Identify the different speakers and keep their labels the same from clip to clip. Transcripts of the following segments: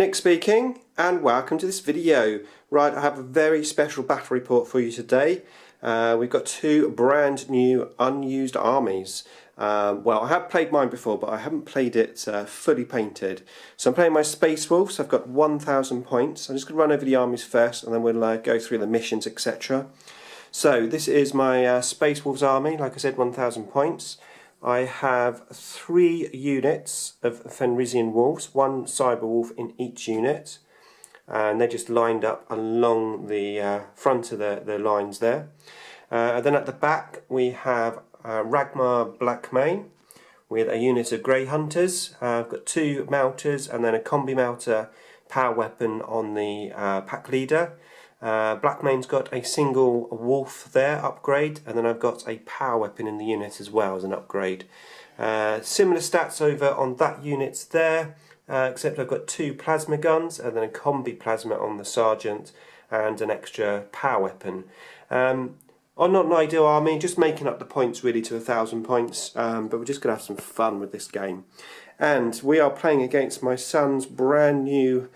Speaker 1: Nick speaking, and welcome to this video. Right, I have a very special battle report for you today. We've got two brand new unused armies. Well, I have played mine before, but I haven't played it fully painted. So I'm playing my Space Wolves. I've got 1,000 points. I'm just going to run over the armies first, and then we'll go through the missions, etc. So this is my Space Wolves army. Like I said, 1,000 points. I have 3 units of Fenrisian Wolves, 1 Cyber Wolf in each unit, and they're just lined up along the front of the lines there. And then at the back we have Ragnar Blackmane with a unit of Grey Hunters. I've got 2 Melters and then a Combi Melter power weapon on the pack leader. Blackmane's got a single wolf there, upgrade, and then I've got a power weapon in the unit as well as an upgrade. Similar stats over on that unit there, except I've got 2 plasma guns and then a combi plasma on the sergeant and an extra power weapon. I'm not an ideal army, just making up the points really to 1,000 points, but we're just going to have some fun with this game. And we are playing against my son's brand new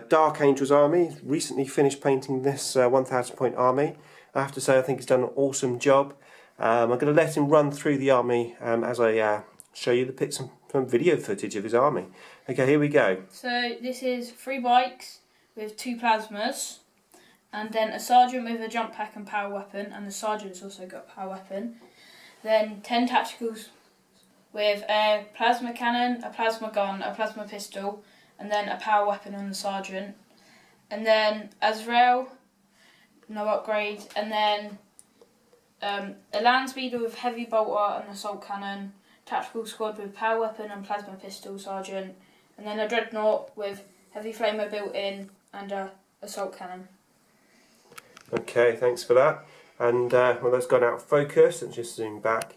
Speaker 1: Dark Angels army. Recently finished painting this 1,000 point army. I have to say I think he's done an awesome job. I'm going to let him run through the army as I show you some video footage of his army. Okay, here we go.
Speaker 2: So this is 3 bikes with 2 plasmas, and then a sergeant with a jump pack and power weapon, and the sergeant's also got a power weapon. Then 10 tacticals with a plasma cannon, a plasma gun, a plasma pistol, and then a power weapon on the sergeant. And then Azrael, no upgrade, and then a land speeder with heavy bolter and assault cannon, tactical squad with power weapon and plasma pistol sergeant, and then a dreadnought with heavy flamer built in and a assault cannon.
Speaker 1: Okay, thanks for that. And well, that's gone out of focus. Let's just zoom back.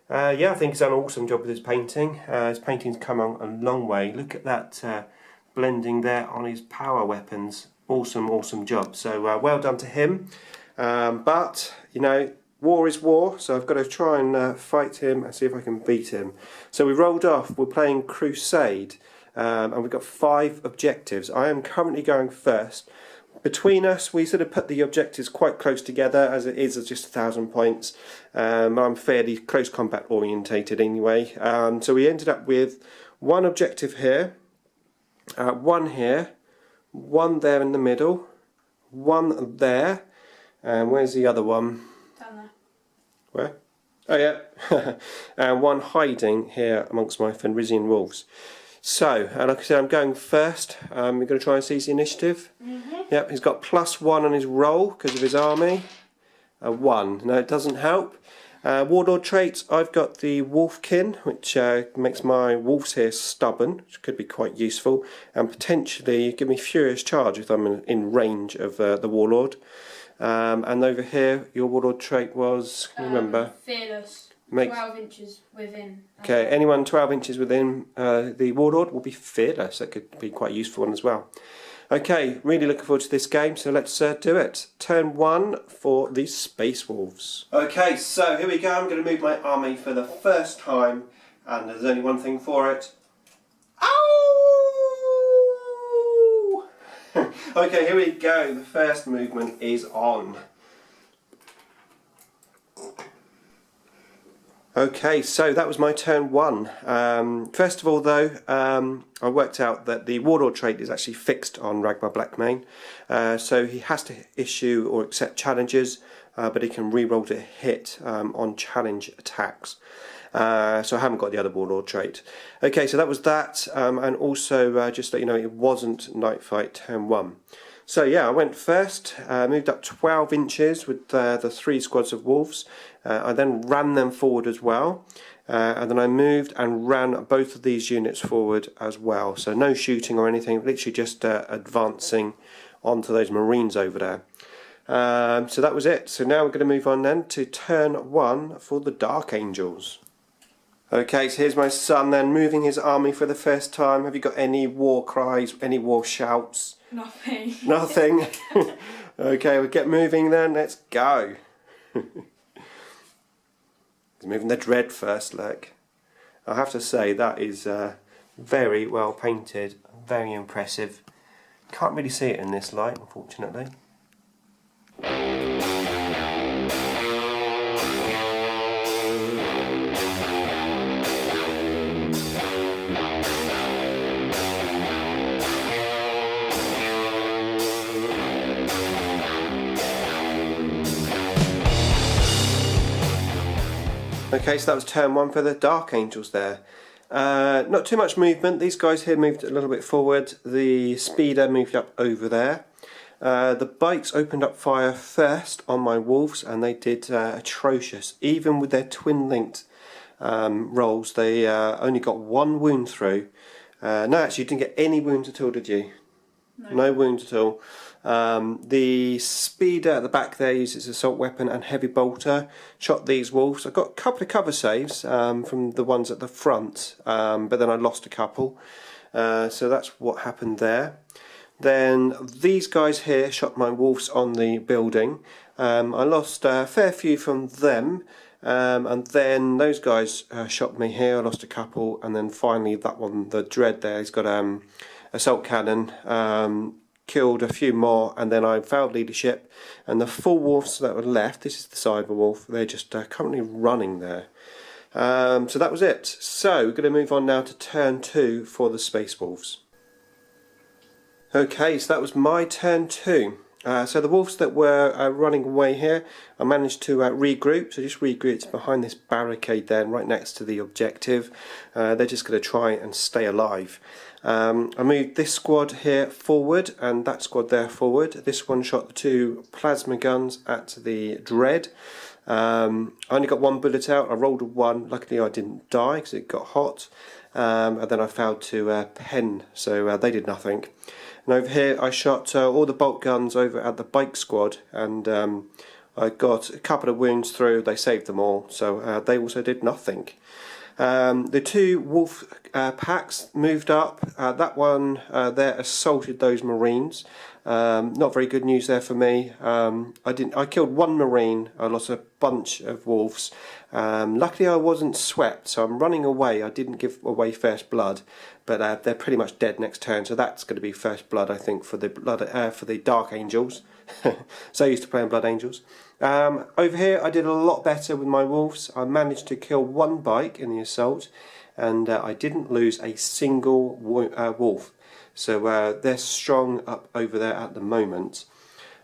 Speaker 1: Yeah, I think he's done an awesome job with his painting. His painting's come on a long way. Look at that blending there on his power weapons. Awesome job. So well done to him. But you know, war is war, so I've got to try and fight him and see if I can beat him. So we rolled off. We're playing Crusade, and we've got 5 objectives. I am currently going first. Between us, we sort of put the objectives quite close together, as it is just 1,000 points. I'm fairly close combat orientated anyway. So we ended up with 1 objective here, 1 here, 1 there in the middle, 1 there, and where's the other one?
Speaker 2: Down there.
Speaker 1: Where? Oh yeah, and 1 hiding here amongst my Fenrisian wolves. So, like I said, I'm going first. We're going to try and seize the initiative. Yep, he's got +1 on his roll because of his army. 1. No, it doesn't help. Warlord traits, I've got the Wolfkin, which makes my wolves here stubborn, which could be quite useful, and potentially give me Furious Charge if I'm in range of the Warlord. And over here, your Warlord trait was, can you remember?
Speaker 2: Fearless. 12 inches within.
Speaker 1: Okay, anyone 12 inches within the Warlord will be fearless. That could be quite a useful one as well. Okay, really looking forward to this game, so let's do it. Turn 1 for the Space Wolves. Okay, so here we go. I'm going to move my army for the first time, and there's only one thing for it. Ow! Okay, here we go. The first movement is on. Okay, so that was my turn 1. First of all though, I worked out that the Warlord trait is actually fixed on Ragnar Blackmane. So he has to issue or accept challenges, but he can re-roll to hit on challenge attacks. So I haven't got the other Warlord trait. Okay, so that was that, and also just to let you know, it wasn't Night Fight turn 1. So yeah, I went first, moved up 12 inches with the 3 squads of wolves. I then ran them forward as well, and then I moved and ran both of these units forward as well. So no shooting or anything, literally just advancing onto those Marines over there. So that was it. So now we're going to move on then to turn 1 for the Dark Angels. Okay, so here's my son then moving his army for the first time. Have you got any war cries, any war shouts?
Speaker 2: Nothing.
Speaker 1: Nothing? Okay, we'll get moving then. Let's go. He's moving the dread first, look. I have to say that is very well painted, very impressive. Can't really see it in this light, unfortunately. Okay, so that was turn 1 for the Dark Angels there. Not too much movement. These guys here moved a little bit forward. The speeder moved up over there. The bikes opened up fire first on my wolves, and they did atrocious. Even with their twin-linked rolls, they only got 1 wound through. No, actually, you didn't get any wounds at all, did you? No wounds at all. The speeder at the back there uses assault weapon and heavy bolter. Shot these wolves. I got a couple of cover saves from the ones at the front, but then I lost a couple. So that's what happened there. Then these guys here shot my wolves on the building. I lost a fair few from them. And then those guys shot me here. I lost a couple, and then finally that one, the Dread there, he's got assault cannon, killed a few more, and then I failed leadership, and the 4 wolves that were left, this is the Cyber Wolf, they're just currently running there. So that was it. So we're going to move on now to turn 2 for the Space Wolves. Okay, so that was my turn 2. So the wolves that were running away here, I managed to regroup, so just regrouped behind this barricade there, right next to the objective. They're just going to try and stay alive. I moved this squad here forward and that squad there forward. This one shot the 2 plasma guns at the Dread. I only got 1 bullet out. I rolled a 1. Luckily I didn't die because it got hot. And then I failed to pen, so they did nothing. And over here I shot all the bolt guns over at the bike squad, and I got a couple of wounds through. They saved them all, so they also did nothing. The 2 wolf packs moved up. That one there assaulted those Marines. Not very good news there for me. I killed 1 Marine. I lost a bunch of wolves. Luckily I wasn't swept, so I'm running away. I didn't give away first blood, but they're pretty much dead next turn. So that's going to be first blood, I think, for the Dark Angels. So used to playing Blood Angels. Over here I did a lot better with my wolves. I managed to kill 1 bike in the assault, and I didn't lose a single wolf. So they're strong up over there at the moment.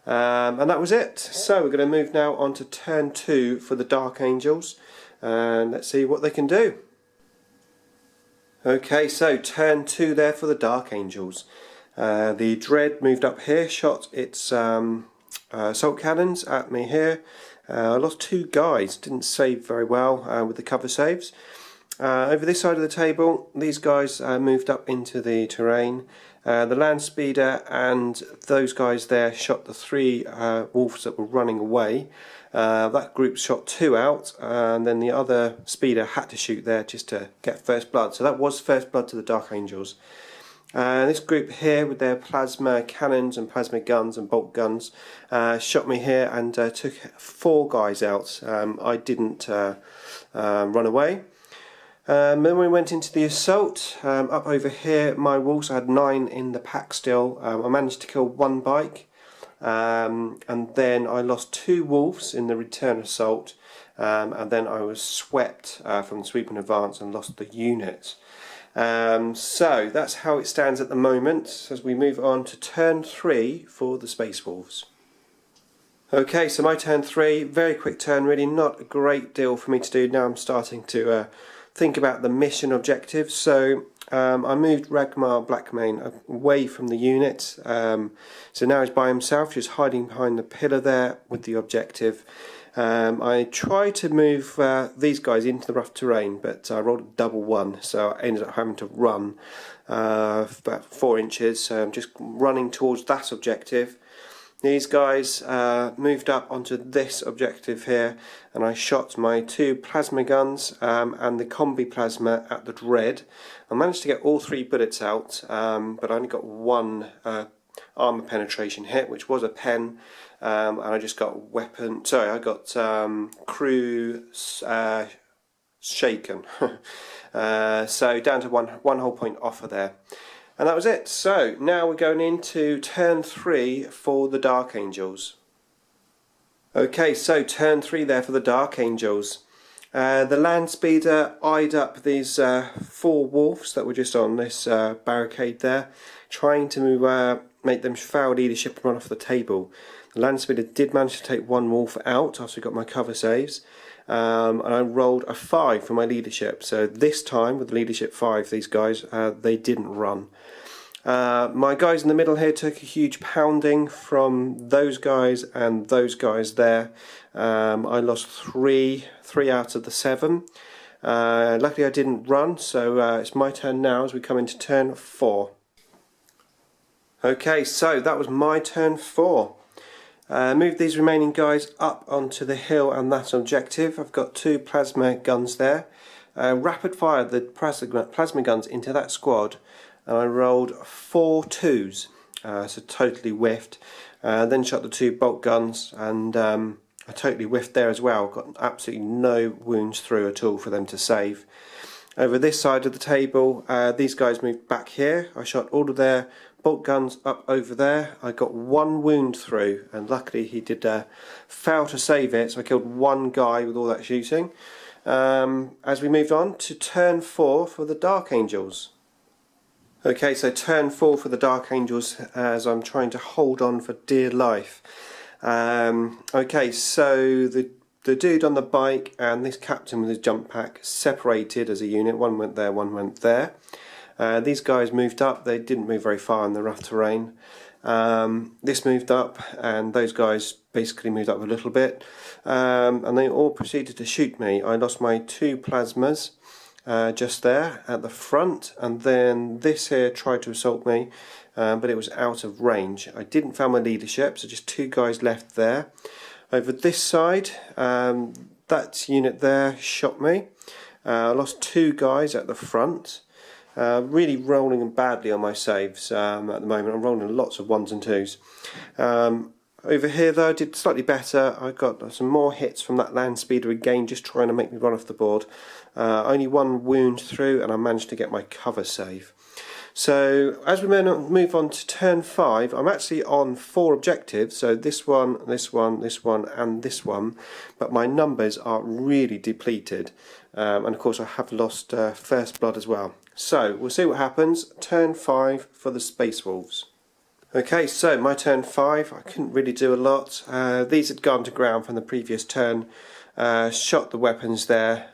Speaker 1: And that was it. So we're going to move now on to turn 2 for the Dark Angels, and let's see what they can do. Okay, so turn 2 there for the Dark Angels. The Dread moved up here, shot its assault cannons at me here. I lost 2 guys, didn't save very well with the cover saves. Over this side of the table, these guys moved up into the terrain. The land speeder and those guys there shot the 3 wolves that were running away. That group shot 2 out, and then the other speeder had to shoot there just to get first blood. So that was first blood to the Dark Angels. This group here with their plasma cannons and plasma guns and bolt guns shot me here and took 4 guys out. I didn't run away. Then we went into the assault. Up over here, my wolves, I had 9 in the pack still. I managed to kill 1 bike, and then I lost 2 wolves in the return assault, and then I was swept from the sweeping advance and lost the unit. So that's how it stands at the moment as we move on to turn 3 for the Space Wolves. Okay, so my turn 3, very quick turn, really not a great deal for me to do. Now I'm starting to think about the mission objectives. So I moved Ragmar Blackmane away from the unit, so now he's by himself, just hiding behind the pillar there with the objective. I tried to move these guys into the rough terrain, but I rolled a double 1, so I ended up having to run about 4 inches, so I'm just running towards that objective. These guys moved up onto this objective here, and I shot my 2 plasma guns and the combi plasma at the Dread. I managed to get all 3 bullets out, but I only got 1 armor penetration hit, which was a pen, and I just got weapon. Sorry, I got crew shaken. So down to one whole point offer there. And that was it. So now we're going into turn 3 for the Dark Angels. Okay, so turn 3 there for the Dark Angels. The land speeder eyed up these 4 wolves that were just on this barricade there, trying to make them foul leadership and run off the table. The land speeder did manage to take 1 wolf out after I got my cover saves, and I rolled a 5 for my leadership. So this time with leadership 5, these guys they didn't run. My guys in the middle here took a huge pounding from those guys and those guys there. I lost 3 out of the 7. Luckily I didn't run, so it's my turn now as we come into turn 4. Okay, so that was my turn 4. Move these remaining guys up onto the hill and that objective. I've got 2 plasma guns there. Rapid fire the plasma guns into that squad, and I rolled 4 2s, so totally whiffed. Then shot the 2 bolt guns, and I totally whiffed there as well. Got absolutely no wounds through at all for them to save. Over this side of the table, these guys moved back here. I shot all of their bolt guns up over there. I got 1 wound through, and luckily he did fail to save it, so I killed 1 guy with all that shooting. As we moved on to turn 4 for the Dark Angels. Okay, so turn 4 for the Dark Angels as I'm trying to hold on for dear life. Okay, so the dude on the bike and this captain with his jump pack separated as a unit. 1 went there, 1 went there. These guys moved up. They didn't move very far in the rough terrain. This moved up, and those guys basically moved up a little bit, and they all proceeded to shoot me. I lost my 2 plasmas just there at the front, and then this here tried to assault me, but it was out of range. I didn't found my leadership, so just 2 guys left there. Over this side, that unit there shot me. I lost 2 guys at the front. Really rolling badly on my saves at the moment. I'm rolling lots of 1s and 2s. Over here though I did slightly better. I got some more hits from that land speeder again, just trying to make me run off the board. Only 1 wound through, and I managed to get my cover save. So as we move on to turn 5, I'm actually on 4 objectives, so this one, this one, this one and this one, but my numbers are really depleted, and of course I have lost first blood as well. So we'll see what happens. Turn 5 for the Space Wolves. Okay, so my turn 5, I couldn't really do a lot. These had gone to ground from the previous turn. Shot the weapons there,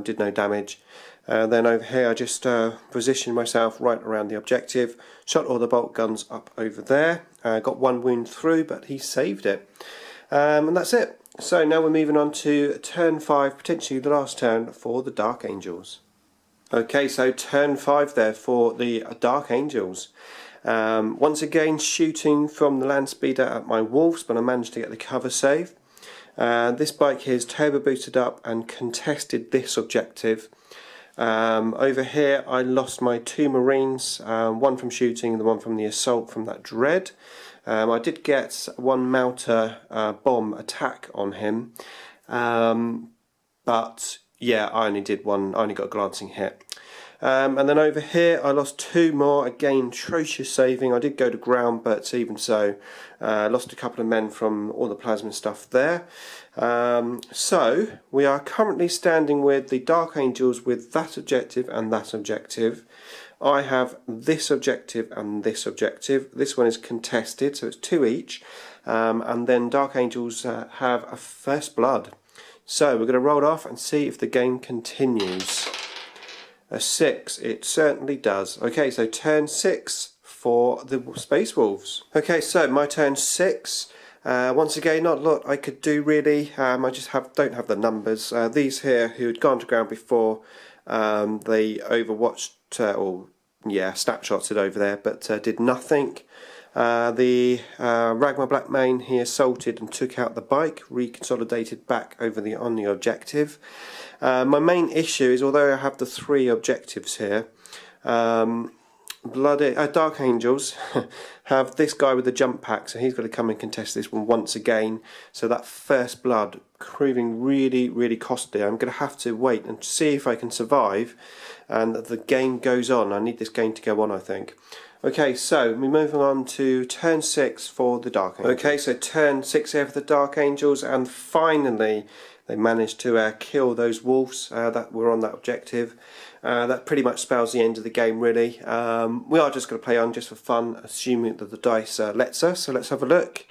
Speaker 1: did no damage. Then over here I just positioned myself right around the objective, shot all the bolt guns up over there, got 1 wound through, but he saved it. And that's it. So now we're moving on to turn 5, potentially the last turn for the Dark Angels. Okay, so turn 5 there for the Dark Angels. Once again shooting from the land speeder at my wolves, but I managed to get the cover save. This bike here is turbo booted up and contested this objective. Over here I lost my 2 marines, 1 from shooting and the 1 from the assault from that dread. I did get 1 Malta bomb attack on him, but yeah, I only did 1, I only got a glancing hit. And then over here I lost 2 more, again atrocious saving. I did go to ground, but even so, lost a couple of men from all the plasma stuff there. So we are currently standing with the Dark Angels with that objective and that objective. I have this objective and this objective. This one is contested, so it's 2 each, and then Dark Angels have a first blood. So we're going to roll it off and see if the game continues. A 6, it certainly does. Okay, so turn 6 for the Space Wolves. Okay, so my turn 6. Once again, not a lot I could do really. I just don't have the numbers. These here who had gone to ground before, they overwatched, snapshots it over there, but did nothing. The Ragma Blackmane, he assaulted and took out the bike, reconsolidated back over on the objective. My main issue is, although I have the 3 objectives here, Dark Angels have this guy with the jump pack, so he's got to come and contest this one once again. So that first blood proving really, really costly. I'm going to have to wait and see if I can survive, and the game goes on. I need this game to go on, I think. Okay, so we're moving on to turn 6 for the Dark Angels. Okay, so turn 6 here for the Dark Angels, and finally they managed to kill those wolves that were on that objective. That pretty much spells the end of the game, really. We are just going to play on just for fun, assuming that the dice lets us, so let's have a look.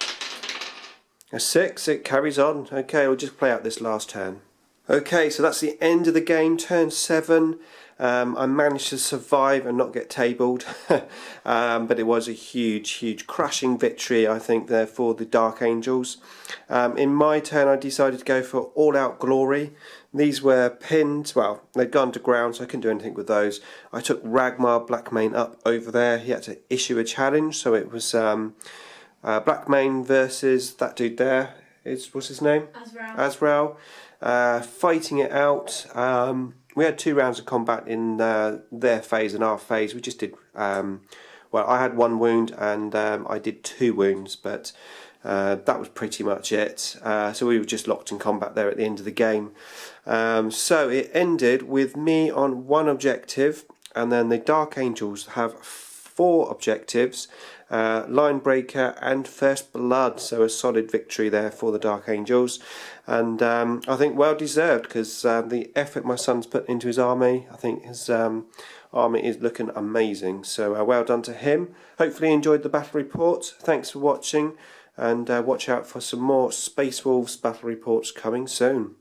Speaker 1: A 6, it carries on. Okay, we'll just play out this last turn. Okay, so that's the end of the game, turn 7. I managed to survive and not get tabled, but it was a huge crushing victory, I think, there for the Dark Angels. In my turn I decided to go for All Out Glory. These were pinned, well, they'd gone to ground, so I couldn't do anything with those. I took Ragmar Blackmane up over there. He had to issue a challenge, so it was Blackmane versus that dude there. What's his name? Azrael. Fighting it out. We had 2 rounds of combat in their phase and our phase. We just did, well, I had 1 wound and I did 2 wounds, but that was pretty much it. So we were just locked in combat there at the end of the game. So it ended with me on 1 objective, and then the Dark Angels have 4 objectives, Line Breaker and First Blood, so a solid victory there for the Dark Angels, and I think well deserved, because the effort my son's put into his army, I think his army is looking amazing, so well done to him. Hopefully you enjoyed the battle report. Thanks for watching, and watch out for some more Space Wolves battle reports coming soon.